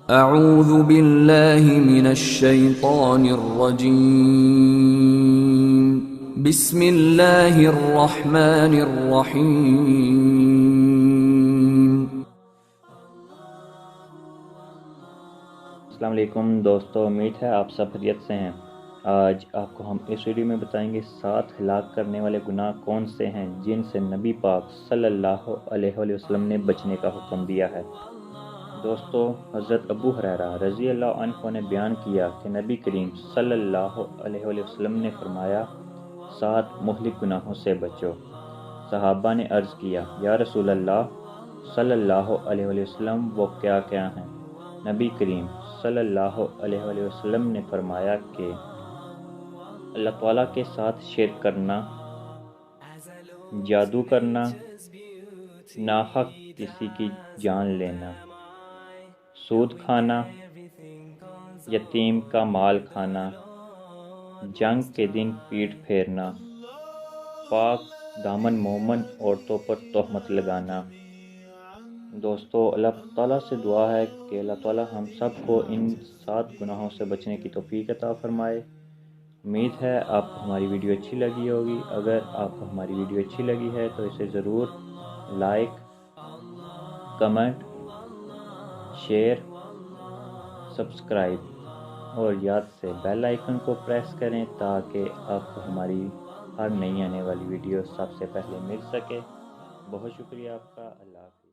اعوذ باللہ من الشیطان الرجیم بسم اللہ الرحمن الرحیم۔ السلام علیکم دوستو، امید ہے آپ سب خیریت سے ہیں۔ آج آپ کو ہم اس ویڈیو میں بتائیں گے 7 ہلاک کرنے والے گناہ کون سے ہیں جن سے نبی پاک صلی اللہ علیہ وسلم نے بچنے کا حکم دیا ہے۔ دوستو، حضرت ابو ہریرہ رضی اللہ عنہ نے بیان کیا کہ نبی کریم صلی اللہ علیہ وسلم نے فرمایا 7 مہلک گناہوں سے بچو۔ صحابہ نے عرض کیا یا رسول اللہ صلی اللہ علیہ وسلم وہ کیا کیا ہیں؟ نبی کریم صلی اللہ علیہ وسلم نے فرمایا کہ اللہ تعالیٰ کے ساتھ شرک کرنا، جادو کرنا، ناحق کسی کی جان لینا، سود کھانا، یتیم کا مال کھانا، جنگ کے دن پیٹ پھیرنا، پاک دامن مومن عورتوں پر تہمت لگانا۔ دوستو، اللہ تعالیٰ سے دعا ہے کہ اللہ تعالیٰ ہم سب کو ان 7 گناہوں سے بچنے کی توفیق عطا فرمائے۔ امید ہے آپ کو ہماری ویڈیو اچھی لگی ہوگی۔ اگر آپ کو ہماری ویڈیو اچھی لگی ہے تو اسے ضرور لائک، کمنٹ، شیئر، سبسکرائب اور یاد سے بیل آئیکن کو پریس کریں تاکہ آپ کو ہماری ہر نئی آنے والی ویڈیو سب سے پہلے مل سکے۔ بہت شکریہ آپ کا۔ اللہ حافظ۔